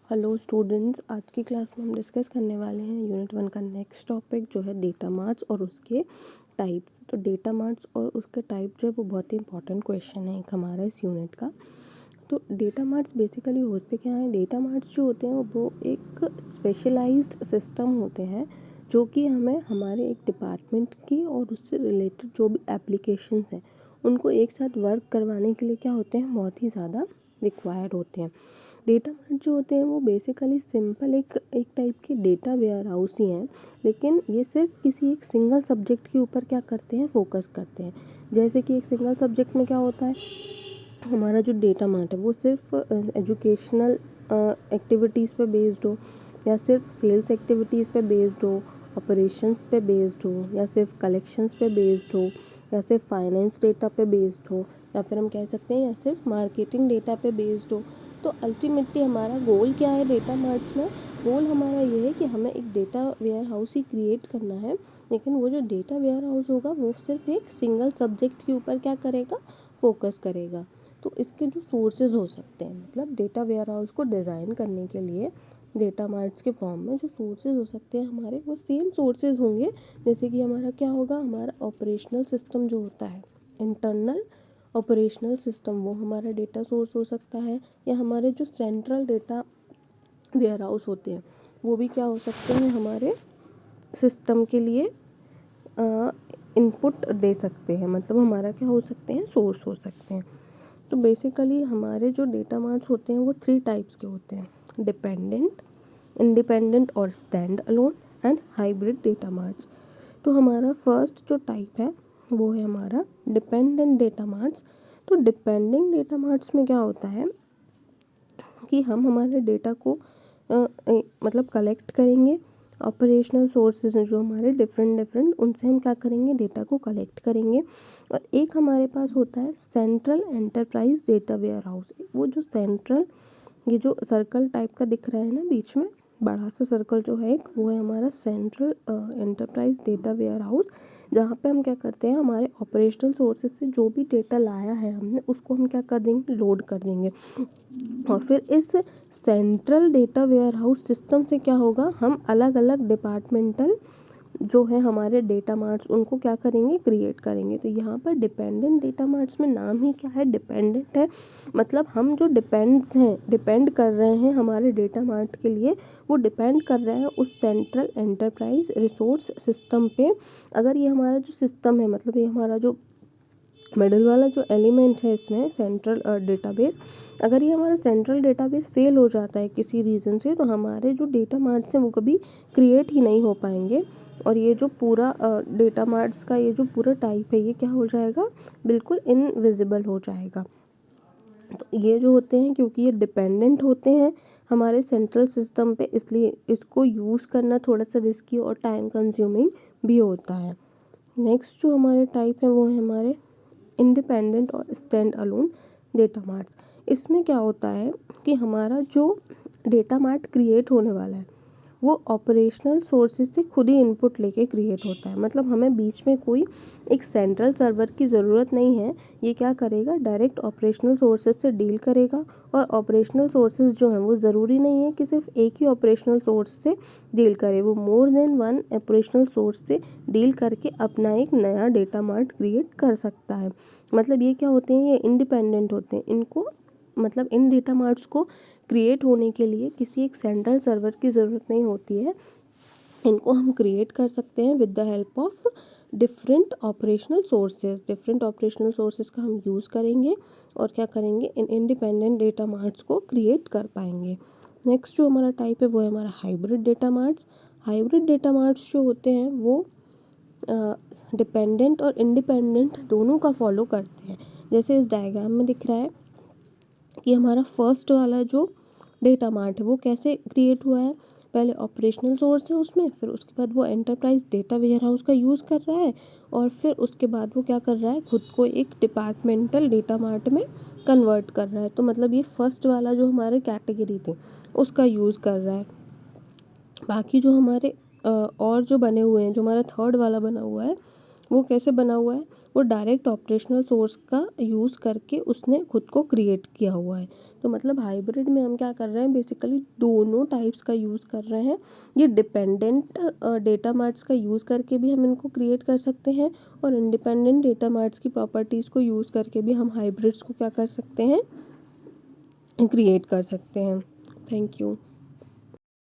Hello students, आज की class में हम डिस्कस करने वाले हैं यूनिट 1 का नेक्स्ट टॉपिक जो है डेटा मार्ट्स और उसके टाइप्स। तो डेटा मार्ट्स और उसके टाइप जो है वो बहुत ही इंपॉर्टेंट क्वेश्चन है एक हमारा इस यूनिट का। तो डेटा मार्ट्स बेसिकली होते क्या हैं? डेटा मार्ट्स जो होते हैं वो एक स्पेशलाइज्ड सिस्टम होते हैं जो कि हमें हमारे एक डिपार्टमेंट की और उससे रिलेटेड जो भी एप्लीकेशंस हैं उनको एक साथ वर्क करवाने के लिए क्या होते हैं, बहुत ही ज़्यादा रिक्वायर्ड होते हैं। डेटा मार्ट जो होते हैं वो बेसिकली सिंपल एक टाइप के डेटा वेयर हाउस ही हैं, लेकिन ये सिर्फ किसी एक सिंगल सब्जेक्ट के ऊपर क्या करते हैं, फोकस करते हैं। जैसे कि एक सिंगल सब्जेक्ट में क्या होता है, हमारा जो डेटा मार्ट है वो सिर्फ एजुकेशनल एक्टिविटीज़ पे बेस्ड हो, या सिर्फ सेल्स एक्टिविटीज़ पे बेस्ड हो, ऑपरेशंस पे बेस्ड हो, या सिर्फ कलेक्शंस पे बेस्ड हो, या सिर्फ फाइनेंस डेटा पे बेस्ड हो, या फिर हम कह सकते हैं या सिर्फ मार्केटिंग डेटा पे बेस्ड हो। तो अल्टीमेटली हमारा गोल क्या है डेटा मार्ट्स में? गोल हमारा ये है कि हमें एक डेटा वेयर हाउस ही क्रिएट करना है, लेकिन वो जो डेटा वेयर हाउस होगा वो सिर्फ एक सिंगल सब्जेक्ट के ऊपर क्या करेगा, फोकस करेगा। तो इसके जो सोर्सेज हो सकते हैं, मतलब डेटा वेयर हाउस को डिज़ाइन करने के लिए डेटा मार्ट्स के फॉर्म में जो सोर्सेज हो सकते हैं हमारे, वो सेम सोर्सेज होंगे। जैसे कि हमारा क्या होगा, हमारा ऑपरेशनल सिस्टम जो होता है, इंटरनल ऑपरेशनल सिस्टम, वो हमारा डेटा सोर्स हो सकता है, या हमारे जो सेंट्रल डेटा वेयर हाउस होते हैं वो भी क्या हो सकते हैं, हमारे सिस्टम के लिए इनपुट दे सकते हैं, मतलब हमारा क्या हो सकते हैं, सोर्स हो सकते हैं। तो बेसिकली हमारे जो डेटा मार्ट्स होते हैं वो 3 टाइप्स के होते हैं: डिपेंडेंट, इंडिपेंडेंट और stand alone, and hybrid data marts. तो हमारा फर्स्ट जो टाइप है वो है हमारा डिपेंडेंट डेटा मार्ट्स। तो डिपेंडेंट डेटा मार्ट्स में क्या होता है कि हम हमारे डेटा को मतलब कलेक्ट करेंगे। ऑपरेशनल सोर्सेज हैं जो हमारे डिफरेंट उनसे हम क्या करेंगे, डेटा को कलेक्ट करेंगे। और एक हमारे पास होता है central enterprise data warehouse. वो जो सेंट्रल, ये जो सर्कल टाइप का दिख रहा है ना बीच में, बड़ा सा सर्कल जो है एक, वो है हमारा central enterprise data warehouse, जहाँ पे हम क्या करते हैं, हमारे ऑपरेशनल सोर्सेज से जो भी डेटा लाया है हमने उसको हम क्या कर देंगे, लोड कर देंगे। और फिर इस central data warehouse system से क्या होगा, हम अलग अलग डिपार्टमेंटल जो है हमारे डेटा मार्ट्स उनको क्या करेंगे, क्रिएट करेंगे। तो यहाँ पर डिपेंडेंट डेटा मार्ट्स में नाम ही क्या है, डिपेंडेंट है। मतलब हम जो डिपेंड कर रहे हैं हमारे डेटा मार्ट के लिए, वो डिपेंड कर रहे हैं उस सेंट्रल एंटरप्राइज रिसोर्स सिस्टम पे। अगर ये हमारा जो सिस्टम है, मतलब ये हमारा जो मिडिल वाला जो एलिमेंट है इसमें सेंट्रल डेटाबेस, अगर ये हमारा सेंट्रल डेटाबेस फेल हो जाता है किसी रीज़न से, तो हमारे जो डेटा मार्ट्स हैं वो कभी क्रिएट ही नहीं हो पाएंगे। और ये जो पूरा डेटा मार्ट्स का ये जो पूरा टाइप है ये क्या हो जाएगा, बिल्कुल इनविजिबल हो जाएगा। तो ये जो होते हैं, क्योंकि ये डिपेंडेंट होते हैं हमारे सेंट्रल सिस्टम पे, इसलिए इसको यूज़ करना थोड़ा सा रिस्की और टाइम कंज्यूमिंग भी होता है। नेक्स्ट जो हमारे टाइप है वो है हमारे इंडिपेंडेंट और स्टैंड अलोन डेटा मार्ट्स। इसमें क्या होता है कि हमारा जो डेटा मार्ट क्रिएट होने वाला है वो ऑपरेशनल सोर्सेज से खुद ही इनपुट लेके क्रिएट होता है। मतलब हमें बीच में कोई एक सेंट्रल सर्वर की ज़रूरत नहीं है। ये क्या करेगा, डायरेक्ट ऑपरेशनल सोर्सेज से डील करेगा। और ऑपरेशनल सोर्सेज जो हैं वो ज़रूरी नहीं है कि सिर्फ एक ही ऑपरेशनल सोर्स से डील करे, वो more than one operational source से डील करके अपना एक नया डेटा मार्ट क्रिएट कर सकता है। मतलब ये क्या होते हैं, ये इंडिपेंडेंट होते हैं। इनको मतलब इन डेटा मार्ट्स को क्रिएट होने के लिए किसी एक सेंट्रल सर्वर की ज़रूरत नहीं होती है। इनको हम क्रिएट कर सकते हैं with the help of different operational sources का हम यूज़ करेंगे और क्या करेंगे, इन इंडिपेंडेंट डेटा मार्ट्स को क्रिएट कर पाएंगे। नेक्स्ट जो हमारा टाइप है वो है हमारा hybrid data marts. Hybrid data marts जो होते हैं वो डिपेंडेंट और इंडिपेंडेंट दोनों का फॉलो करते हैं। जैसे इस डायग्राम में दिख रहा है कि हमारा फर्स्ट वाला जो डेटा मार्ट है वो कैसे क्रिएट हुआ है, पहले ऑपरेशनल सोर्स है उसमें, फिर उसके बाद वो एंटरप्राइज डेटा वेयर हाउस का यूज़ कर रहा है, और फिर उसके बाद वो क्या कर रहा है, खुद को एक डिपार्टमेंटल डेटा मार्ट में कन्वर्ट कर रहा है। तो मतलब ये फर्स्ट वाला जो हमारे कैटेगरी थी उसका यूज़ कर रहा है। बाकी जो हमारे और जो बने हुए हैं, जो हमारा थर्ड वाला बना हुआ है वो कैसे बना हुआ है, वो डायरेक्ट ऑपरेशनल सोर्स का यूज़ करके उसने खुद को क्रिएट किया हुआ है। तो मतलब हाइब्रिड में हम क्या कर रहे हैं, बेसिकली दोनों टाइप्स का यूज़ कर रहे हैं। ये डिपेंडेंट डेटा मार्ट्स का यूज़ करके भी हम इनको क्रिएट कर सकते हैं, और इंडिपेंडेंट डेटा मार्ट्स की प्रॉपर्टीज़ को यूज़ करके भी हम हाइब्रिड्स को क्या कर सकते हैं, क्रिएट कर सकते हैं। Thank you.